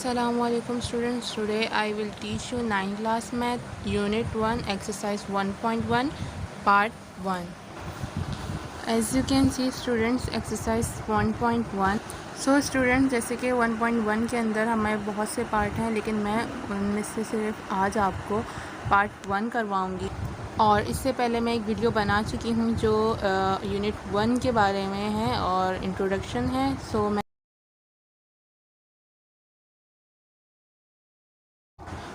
Assalamualaikum students. Today I will teach you 9th class math unit 1 exercise 1.1 part 1. As you can see students exercise 1.1. So students जैसे कि 1.1 के अंदर हमारे बहुत से पार्ट हैं, लेकिन मैं उनमें से सिर्फ आज आपको पार्ट 1 करवाऊँगी। और इससे पहले मैं एक वीडियो बना चुकी हूँ जो यूनिट 1 के बारे में है और इंट्रोडक्शन है। सो मैं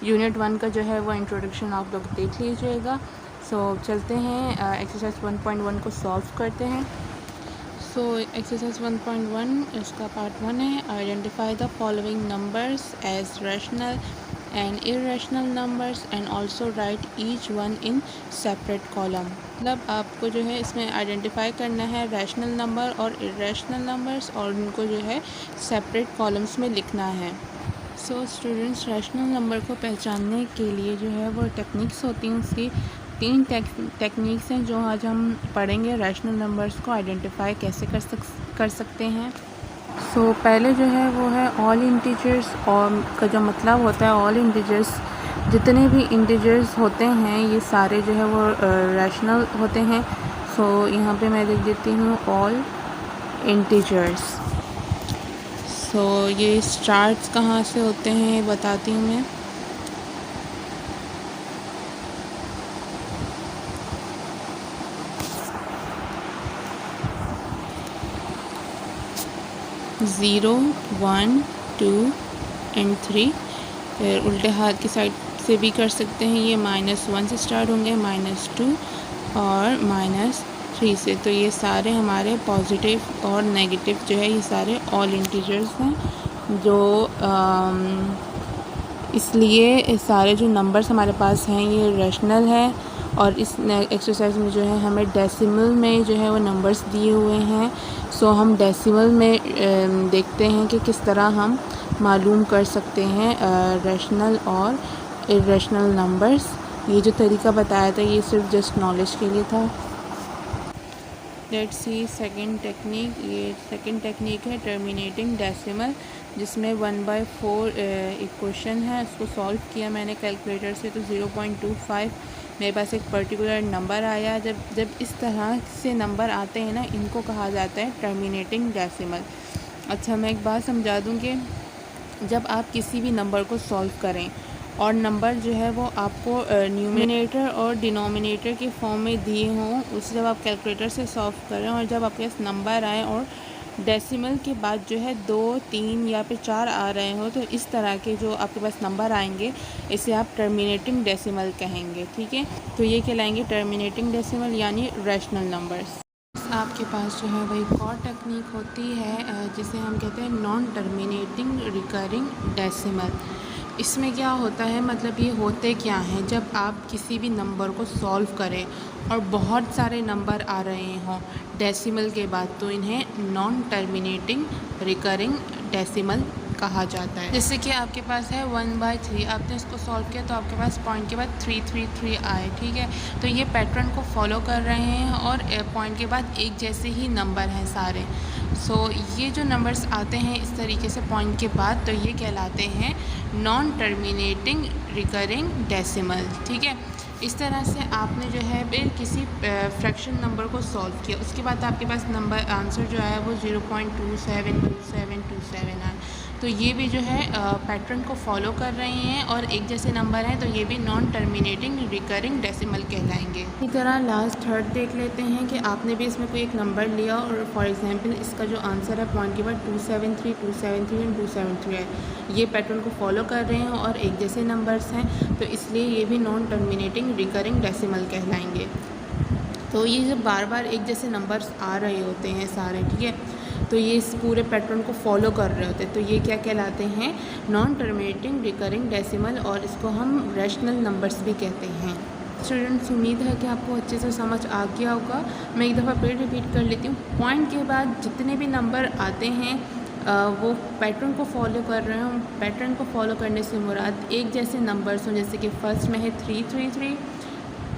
यूनिट 1 का जो है वो इंट्रोडक्शन आप लोग देख लीजिएगा। सो चलते हैं एक्सरसाइज 1.1 को सॉल्व करते हैं। सो एक्सरसाइज 1.1 इसका पार्ट 1 है। Identify the following numbers as rational and irrational numbers and also write each one in separate column. मतलब आपको जो है इसमें आइडेंटिफाई करना है रैशनल नंबर और इरेशनल नंबर्स और उनको जो है सेपरेट कॉलम्स में लिखना है। सो स्टूडेंट्स रैशनल नंबर को पहचानने के लिए जो है वो टेक्निक्स होती हैं, उसकी 3 टेक्निक्स हैं जो आज हम पढ़ेंगे। रैशनल नंबर्स को आइडेंटिफाई कैसे कर सकते हैं। सो पहले जो है वो है ऑल इंटीजर्स, और का जो मतलब होता है ऑल इंटीजर्स, जितने भी इंटीजर्स होते हैं ये सारे जो है वो रैशनल होते हैं। सो यहाँ पे मैं लिख देती हूँ ऑल इंटीजर्स। सो ये स्टार्ट्स कहाँ से होते हैं बताती हूँ मैं। Zero, 1, 2 and 3। फिर उल्टे हाथ की साइड से भी कर सकते हैं। ये -1 से स्टार्ट होंगे, -2 और -3 से। तो ये सारे हमारे पॉजिटिव और नेगेटिव जो है ये सारे ऑल इंटीजर्स हैं। जो इसलिए सारे जो नंबर्स हमारे पास हैं ये रैशनल है। और इस एक्सरसाइज में जो है हमें डेसिमल में जो है वो नंबर्स दिए हुए हैं। सो हम डेसिमल में देखते हैं कि किस तरह हम मालूम कर सकते हैं रैशनल और इरेशनल नंबर्स। ये जो तरीका बताया था ये सिर्फ जस्ट नॉलेज के लिए था। Let's see second technique. ये सेकंड टेक्निक है टर्मिनेटिंग डेसिमल, जिसमें 1/4 एक क्वेश्चन है, उसको सॉल्व किया मैंने कैलकुलेटर से। तो 0.25 मेरे पास एक पर्टिकुलर नंबर आया। जब इस तरह से नंबर आते हैं ना, इनको कहा जाता है टर्मिनेटिंग डेसिमल। अच्छा मैं एक बात समझा दूँ कि जब आप किसी भी नंबर को सॉल्व करें और नंबर जो है वो आपको न्यूमिनेटर और डिनोमिनेटर के फॉर्म में दिए हों, उसे जब आप कैलकुलेटर से सॉल्व करें और जब आपके पास नंबर आए और डेसिमल के बाद जो है 2, 3 या फिर 4 आ रहे हो, तो इस तरह के जो आपके पास नंबर आएंगे इसे आप टर्मिनेटिंग डेसिमल कहेंगे। ठीक है, तो ये कहलाएंगे टर्मिनेटिंग डेसिमल यानी रैशनल नंबर्स। आपके पास जो है वो एक और टेक्निक होती है जिसे हम कहते हैं नॉन टर्मिनेटिंग रिकरिंग डेसिमल। इसमें क्या होता है, मतलब ये होते क्या हैं, जब आप किसी भी नंबर को सॉल्व करें और बहुत सारे नंबर आ रहे हों डेसिमल के बाद, तो इन्हें नॉन टर्मिनेटिंग रिकरिंग डेसिमल कहा जाता है। जैसे कि आपके पास है 1/3, आपने इसको सॉल्व किया तो आपके पास पॉइंट के बाद 333 आए। ठीक है, तो ये पैटर्न को फॉलो कर रहे हैं और पॉइंट के बाद एक जैसे ही नंबर हैं सारे। सो ये जो नंबर्स आते हैं इस तरीके से पॉइंट के बाद, तो ये कहलाते हैं नॉन टर्मिनेटिंग रिकरिंग डेसिमल। ठीक है, इस तरह से आपने जो है फिर किसी फ्रैक्शन नंबर को सॉल्व किया, उसके बाद आपके पास नंबर आंसर जो है वो 0.272727 है। तो ये भी जो है पैटर्न को फॉलो कर रहे हैं और एक जैसे नंबर हैं, तो ये भी नॉन टर्मिनेटिंग रिकरिंग डेसिमल कहलाएंगे। इसी तरह लास्ट थर्ड देख लेते हैं कि आपने भी इसमें कोई एक नंबर लिया और फॉर एग्जांपल इसका जो आंसर है पॉइंट के बाद 273, 273 एंड 273 है। ये पैटर्न को फॉलो कर रहे हैं और एक जैसे नंबर्स हैं, तो इसलिए ये भी नॉन टर्मिनेटिंग रिकरिंग डेसिमल कहलाएंगे। तो ये जब बार बार एक जैसे नंबर्स आ रहे होते हैं सारे, ठीक है, तो ये इस पूरे पैटर्न को फॉलो कर रहे होते हैं, तो ये क्या कहलाते हैं नॉन टर्मिनेटिंग रिकरिंग डेसिमल, और इसको हम रैशनल नंबर्स भी कहते हैं। स्टूडेंट्स उम्मीद है कि आपको अच्छे से समझ आ गया होगा। मैं एक दफ़ा फिर रिपीट कर लेती हूँ। पॉइंट के बाद जितने भी नंबर आते हैं वो पैटर्न को फॉलो कर रहे हों। पैटर्न को फॉलो करने से मुराद एक जैसे नंबर्स हों, जैसे कि फर्स्ट में है 333,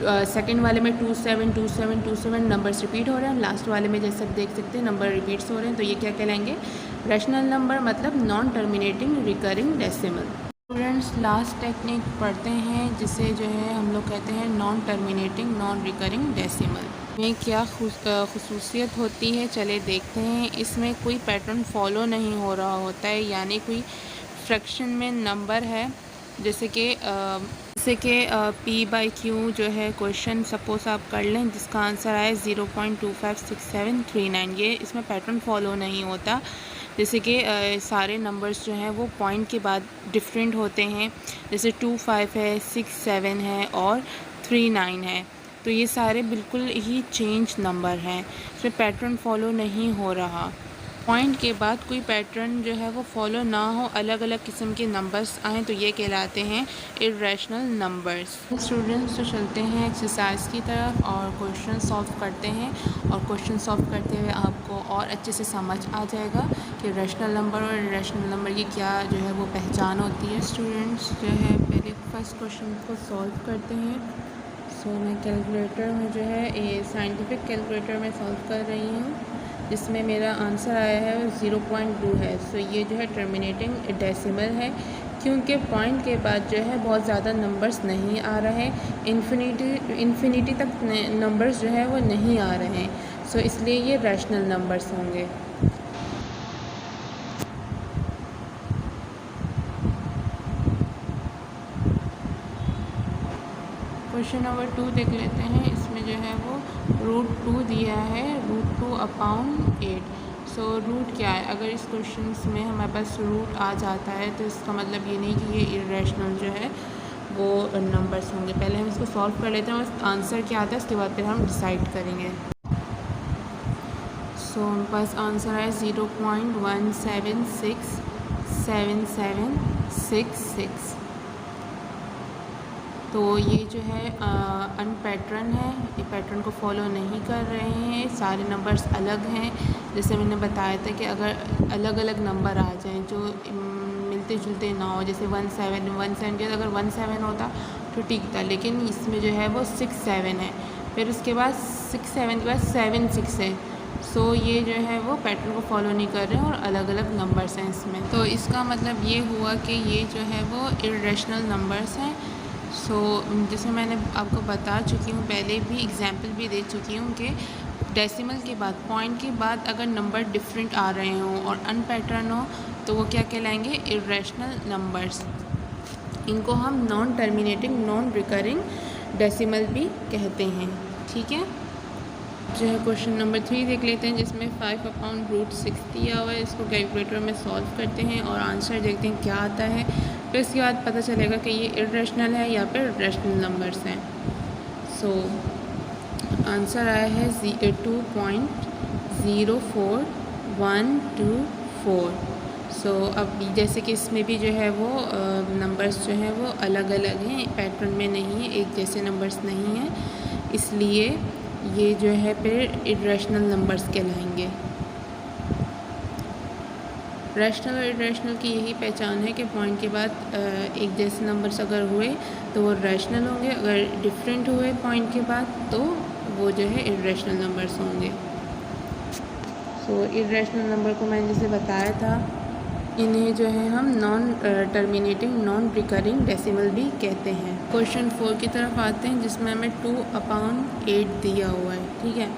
सेकंड वाले में 272727 नंबर्स रिपीट हो रहे हैं, लास्ट वाले में जैसे आप देख सकते हैं नंबर रिपीट्स हो रहे हैं, तो ये क्या कहलाएंगे रैशनल नंबर मतलब non terminating recurring decimal. Students last technique पढ़ते हैं जिसे जो है हम लोग कहते हैं non terminating non recurring decimal. में क्या खुसूसियत होती है चले देखते हैं। इसमें कोई पैटर्न फॉलो नहीं हो रहा होता है, यानी कोई फ्रैक्शन में नंबर है जैसे कि p/q जो है क्वेश्चन सपोज आप कर लें जिसका आंसर आए 0.256739। ये इसमें पैटर्न फॉलो नहीं होता। जैसे कि सारे नंबर्स जो हैं वो पॉइंट के बाद डिफरेंट होते हैं, जैसे 25 है, 67 है और 39 है। तो ये सारे बिल्कुल ही चेंज नंबर हैं, इसमें पैटर्न फॉलो नहीं हो रहा। पॉइंट के बाद कोई पैटर्न जो है वो फॉलो ना हो, अलग अलग किस्म के नंबर्स आएँ तो ये कहलाते हैं इर्रेशनल नंबर्स। स्टूडेंट्स तो चलते हैं एक्सरसाइज की तरफ और क्वेश्चन सॉल्व करते हैं, और क्वेश्चन सॉल्व करते हुए आपको और अच्छे से समझ आ जाएगा कि रैशनल नंबर और इर्रेशनल नंबर की क्या जो है वो पहचान होती है। स्टूडेंट्स जो है पहले फर्स्ट क्वेश्चन को सॉल्व करते हैं। सो मैं कैलकुलेटर में जो है ये साइंटिफिक कैलकुलेटर में सॉल्व कर रही हूँ, जिसमें मेरा आंसर आया है 0.2 है। सो ये जो है टर्मिनेटिंग डेसिमल है, क्योंकि पॉइंट के बाद जो है बहुत ज़्यादा नंबर्स नहीं आ रहे, इन्फिनिटी तक नंबर्स जो है वो नहीं आ रहे हैं। सो इसलिए ये रैशनल नंबर्स होंगे। क्वेश्चन नंबर 2 देख लेते हैं। इसमें जो है वो √2 दिया है, √2/8। सो रूट क्या है? अगर इस क्वेश्चन में हमारे पास रूट आ जाता है तो इसका मतलब ये नहीं कि ये इर्रेशनल जो है वो नंबर्स होंगे। पहले हम इसको सॉल्व कर लेते हैं, आंसर क्या आता है उसके बाद फिर हम डिसाइड करेंगे। सो हमारे पास आंसर है 0.1767766। तो ये जो है अनपैटर्न है, ये पैटर्न को फॉलो नहीं कर रहे हैं, सारे नंबर्स अलग हैं। जैसे मैंने बताया था कि अगर अलग अलग नंबर आ जाएं जो मिलते जुलते ना हो, जैसे 17 के अगर 17 होता तो ठीक था, लेकिन इसमें जो है वो 67 है, फिर उसके बाद 67 के बाद 76 है। सो ये जो है वो पैटर्न को फॉलो नहीं कर रहे हैं और अलग अलग नंबर्स हैं इसमें। तो इसका मतलब ये हुआ कि ये जो है वो इर्रेशनल नंबर्स हैं। सो जैसे मैंने आपको बता चुकी हूँ, पहले भी एग्जांपल भी दे चुकी हूँ कि डेसिमल के बाद, पॉइंट के बाद अगर नंबर डिफरेंट आ रहे हों और अनपैटर्न हो तो वो क्या कहलाएंगे? Irrational numbers. इनको हम non terminating non recurring decimal भी कहते हैं। ठीक है, जो है क्वेश्चन नंबर 3 देख लेते हैं, जिसमें 5/√6 दिया हुआ है। इसको कैलकुलेटर में सॉल्व करते हैं और आंसर देखते हैं क्या आता है, फिर इसके बाद पता चलेगा कि ये इर्रेशनल है या फिर रैशनल नंबर्स हैं। सो आंसर आया है 2.04124। सो अब जैसे कि इसमें भी जो है वो नंबर्स जो हैं वो अलग अलग हैं, पैटर्न में नहीं है, एक जैसे नंबर्स नहीं हैं, इसलिए ये जो है फिर इर्रेशनल नंबर्स कहलाएंगे। रैशनल और इर्रेशनल की यही पहचान है कि पॉइंट के बाद एक जैसे नंबर्स अगर हुए तो वो रैशनल होंगे, अगर डिफरेंट हुए पॉइंट के बाद तो वो जो है इर्रेशनल नंबर्स होंगे। सो इर्रेशनल नंबर को मैंने जैसे बताया था, इन्हें जो है हम non terminating non recurring decimal भी कहते हैं। क्वेश्चन 4 की तरफ आते हैं, जिसमें हमें 2/8 दिया हुआ है। ठीक है,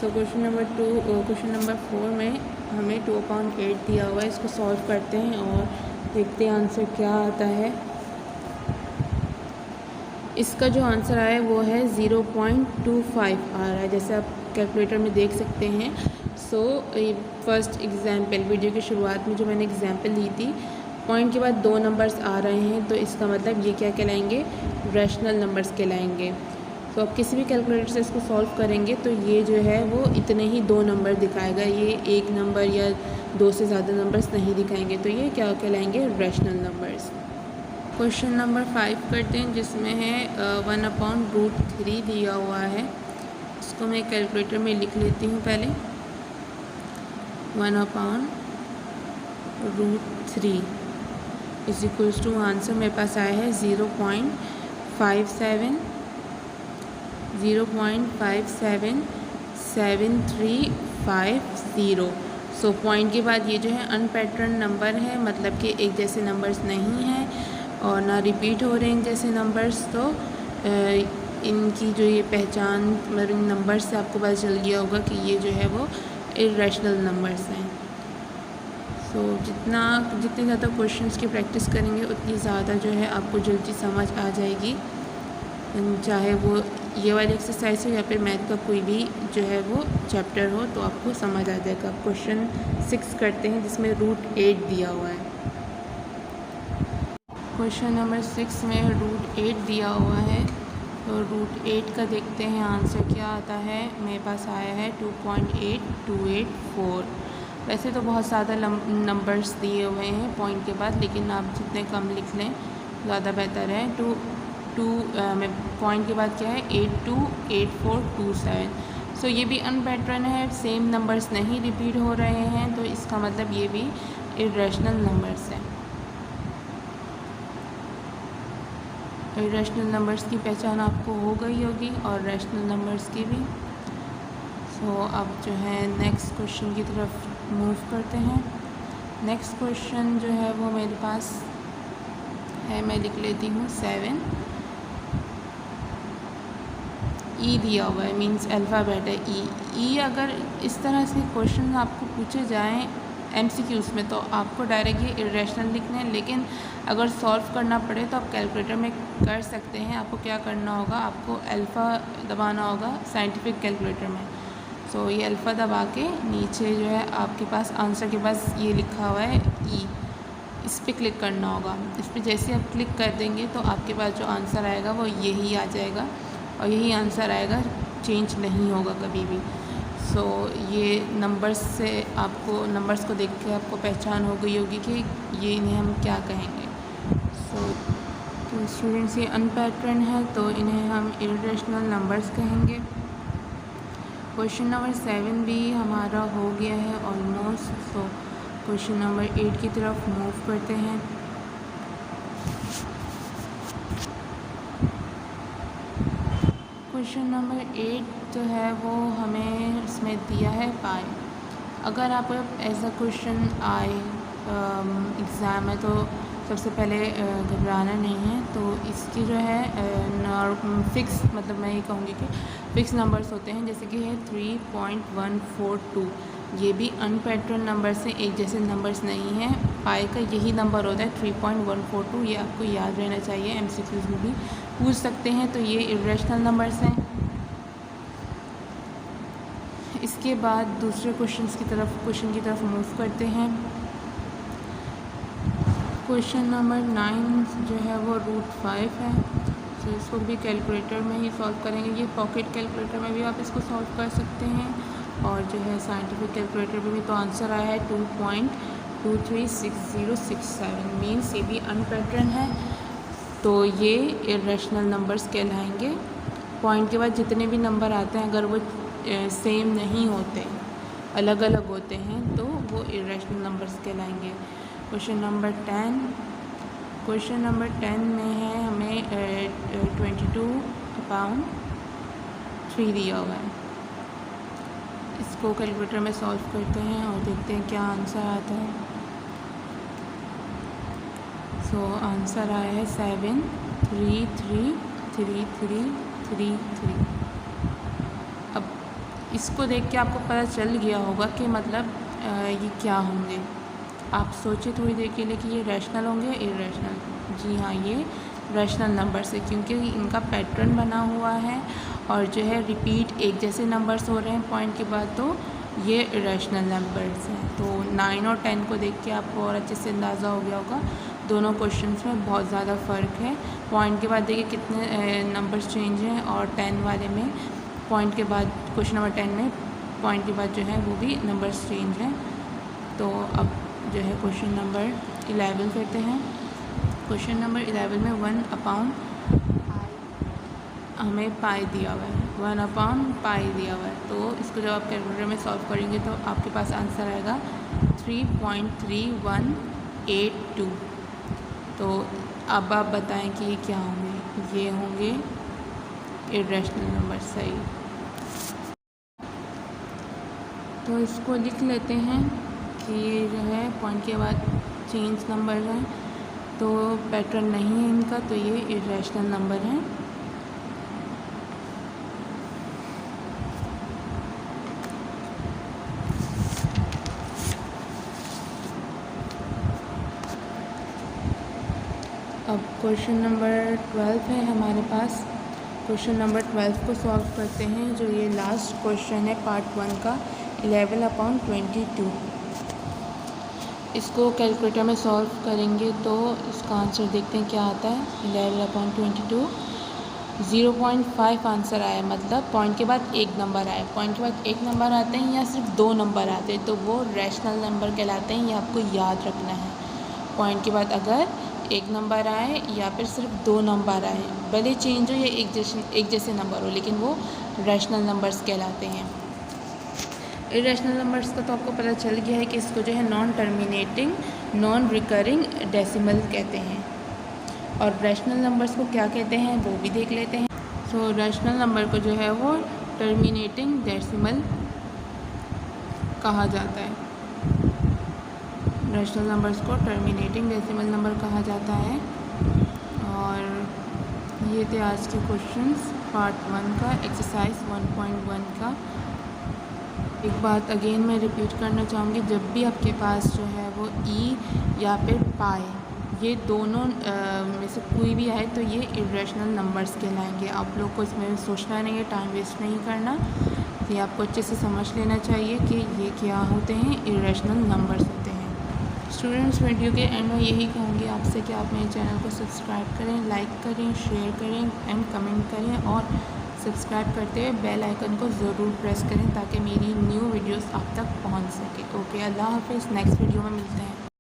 सो क्वेश्चन नंबर 4 में हमें 2/8 दिया हुआ है। इसको सॉल्व करते हैं और देखते हैं आंसर क्या आता है। इसका जो आंसर आया वो है 0.25 आ रहा है, जैसे आप कैलकुलेटर में देख सकते हैं। सो फर्स्ट एग्जाम्पल, वीडियो की शुरुआत में जो मैंने एग्जाम्पल ली थी, पॉइंट के बाद 2 नंबर्स आ रहे हैं, तो इसका मतलब ये क्या कहलाएंगे? रैशनल नंबर्स कहलाएंगे। तो आप किसी भी कैलकुलेटर से इसको सॉल्व करेंगे तो ये जो है वो इतने ही 2 नंबर दिखाएगा, ये एक नंबर या 2 से ज़्यादा नंबर्स नहीं दिखाएंगे, तो ये क्या कहलाएंगे? Rational numbers. क्वेश्चन नंबर 5 करते हैं, जिसमें है 1/√3 दिया हुआ है। इसको मैं कैलकुलेटर में लिख लेती हूँ पहले। 1/√3 इज इक्वल्स टू, आंसर मेरे पास आया है 0.577350। सो पॉइंट के बाद ये जो है अनपैटर्न नंबर है, मतलब कि एक जैसे नंबर्स नहीं हैं और ना रिपीट हो रहे हैं जैसे नंबर्स। तो इनकी जो ये पहचान, मतलब इन नंबर्स से आपको पता चल गया होगा कि ये जो है वो इर्रेशनल नंबर्स हैं। सो जितने ज़्यादा क्वेश्चंस की प्रैक्टिस करेंगे उतनी ज़्यादा जो है आपको जल्दी समझ आ जाएगी, चाहे वो ये वाली एक्सरसाइज हो या फिर मैथ का कोई भी जो है वो चैप्टर हो, तो आपको समझ आ जाएगा। क्वेश्चन 6 करते हैं जिसमें √8 दिया हुआ है। क्वेश्चन नंबर 6 में √8 दिया हुआ है, तो √8 का देखते हैं आंसर क्या आता है। मेरे पास आया है 2.8284। वैसे तो बहुत ज़्यादा नंबर्स दिए हुए हैं पॉइंट के बाद, लेकिन आप जितने कम लिख लें ज़्यादा बेहतर है। में पॉइंट के बाद क्या है 828427। सो ये भी अनपैटर्न है, सेम नंबर्स नहीं रिपीट हो रहे हैं, तो इसका मतलब ये भी इर्रेशनल नंबर्स हैं। इर्रेशनल नंबर्स की पहचान आपको हो गई होगी और रैशनल नंबर्स की भी। सो अब जो है नेक्स्ट क्वेश्चन की तरफ मूव करते हैं। नेक्स्ट क्वेश्चन जो है वो मेरे पास है, मैं लिख लेती हूँ 7। ई दिया हुआ है, मींस अल्फ़ाबेट है ई। अगर इस तरह से क्वेश्चन आपको पूछे जाएं MCQs में तो आपको डायरेक्ट ये इर्रेशनल लिखने हैं, लेकिन अगर सॉल्व करना पड़े तो आप कैलकुलेटर में कर सकते हैं। आपको क्या करना होगा, आपको अल्फ़ा दबाना होगा साइंटिफिक कैलकुलेटर में। सो ये अल्फ़ा दबा के नीचे जो है आपके पास आंसर के पास ये लिखा हुआ है ई, इस पर क्लिक करना होगा। इस पर जैसे आप क्लिक कर देंगे तो आपके पास जो आंसर आएगा वो यही आ जाएगा और यही आंसर आएगा, चेंज नहीं होगा कभी भी। सो ये नंबर्स से आपको, नंबर्स को देख के आपको पहचान हो गई होगी कि ये इन्हें हम क्या कहेंगे। तो स्टूडेंट्स ये अनपैटर्न है तो इन्हें हम इर्रेशनल नंबर्स कहेंगे। क्वेश्चन नंबर 7 भी हमारा हो गया है ऑलमोस्ट। सो क्वेश्चन नंबर 8 की तरफ मूव करते हैं। क्वेश्चन नंबर 8 जो है वो हमें इसमें दिया है पाई। अगर आप ऐसा क्वेश्चन आए एग्ज़ाम में तो सबसे पहले घबराना नहीं है। तो इसकी जो है फिक्स, मतलब मैं ये कहूँगी कि फिक्स नंबर्स होते हैं, जैसे कि है 3.142। ये भी अनपैटर्न नंबर्स हैं, एक जैसे नंबर्स नहीं हैं। पाई का यही नंबर होता है 3.142, ये आपको याद रहना चाहिए, MCQs में भी पूछ सकते हैं। तो ये इर्रेशनल नंबर्स हैं। इसके बाद दूसरे क्वेश्चन की तरफ मूव करते हैं। क्वेश्चन नंबर 9 जो है वो √5 है। तो इसको भी कैलकुलेटर में ही सॉल्व करेंगे। ये पॉकेट कैलकुलेटर में भी आप इसको सॉल्व कर सकते हैं और जो है साइंटिफिक कैलकुलेटर में भी। तो आंसर आया है 2.236067, मीन्स ये भी अनपैटर्न है, तो ये इर्रेशनल नंबर्स कहलाएंगे। पॉइंट के बाद जितने भी नंबर आते हैं अगर वो सेम नहीं होते, अलग अलग होते हैं, तो वो इर्रेशनल नंबर्स कहलाएंगे। क्वेश्चन नंबर 10 में है हमें 22/3 दिया हुआ है। इसको कैलकुलेटर में सॉल्व करते हैं और देखते हैं क्या आंसर आता है। सो आंसर आया है 7333333। अब इसको देख के आपको पता चल गया होगा कि मतलब ये क्या होंगे। आप सोचिए थोड़ी देर के लिए कि ये रैशनल होंगे या इर्रेशनल। जी हाँ, ये रैशनल नंबर्स है क्योंकि इनका पैटर्न बना हुआ है और जो है रिपीट एक जैसे नंबर्स हो रहे हैं पॉइंट के बाद, तो ये इर्रेशनल नंबर्स हैं। तो 9 और 10 को देख के आपको और अच्छे से अंदाज़ा हो गया होगा दोनों क्वेश्चंस में बहुत ज़्यादा फ़र्क है। पॉइंट के बाद देखिए कितने नंबर्स चेंज हैं और 10 वाले में पॉइंट के बाद, क्वेश्चन नंबर 10 में पॉइंट के बाद जो है वो भी नंबर्स चेंज हैं। तो अब जो है क्वेश्चन नंबर 11 करते हैं। क्वेश्चन नंबर 11 में 1/, हमें पाई दिया हुआ है, 1/पाई दिया हुआ है। तो इसको जब आप कैलकुलेटर में सॉल्व करेंगे तो आपके पास आंसर आएगा 3.3182। तो अब आप बताएं कि ये क्या होंगे। ये होंगे इर्रेशनल नंबर, सही। तो इसको लिख लेते हैं कि ये जो है पॉइंट के बाद चेंज नंबर है, तो पैटर्न नहीं है इनका, तो ये इरेशनल नंबर हैं। अब क्वेश्चन नंबर 12 है हमारे पास। क्वेश्चन नंबर 12 को सॉल्व करते हैं। जो ये लास्ट क्वेश्चन है पार्ट 1 का, 11/22। इसको कैलकुलेटर में सॉल्व करेंगे तो इसका आंसर देखते हैं क्या आता है। 11/22 0.5 आंसर आया, मतलब पॉइंट के बाद एक नंबर आया। पॉइंट के बाद एक नंबर आते हैं या सिर्फ दो नंबर आते हैं तो वो रैशनल नंबर कहलाते हैं। ये आपको याद रखना है। पॉइंट के बाद अगर एक नंबर आए या फिर सिर्फ दो नंबर आए, भले चेंज हो या एक जैसे नंबर हो, लेकिन वो रैशनल नंबर्स कहलाते हैं। इरेशनल नंबर्स का तो आपको पता चल गया है कि इसको जो है non terminating non recurring decimal कहते हैं। और रैशनल नंबर्स को क्या कहते हैं वो भी देख लेते हैं। सो रैशनल नंबर को जो है वो टर्मिनेटिंग डेसिमल कहा जाता है। रैशनल नंबर्स को टर्मिनेटिंग डेसिमल नंबर कहा जाता है। और ये थे आज के क्वेश्चंस पार्ट 1 का, एक्सरसाइज 1.1 का। एक बात अगेन मैं रिपीट करना चाहूँगी, जब भी आपके पास जो है वो ई या फिर पाई, ये दोनों में से कोई भी आए तो ये इरेशनल नंबर्स कहलाएंगे। आप लोग को इसमें सोचना नहीं है, टाइम वेस्ट नहीं करना। ये आपको अच्छे से समझ लेना चाहिए कि ये क्या होते हैं, इरेशनल नंबर्स होते हैं। स्टूडेंट्स, वीडियो के एंड में यही कहूँगी आपसे कि आप मेरे चैनल को सब्सक्राइब करें, लाइक करें, शेयर करें एंड कमेंट करें, और सब्सक्राइब करते हुए बेल आइकन को ज़रूर प्रेस करें ताकि मेरी न्यू वीडियोस आप तक पहुंच सके। ओके, अल्लाह हाफिज़। नेक्स्ट वीडियो में मिलते हैं।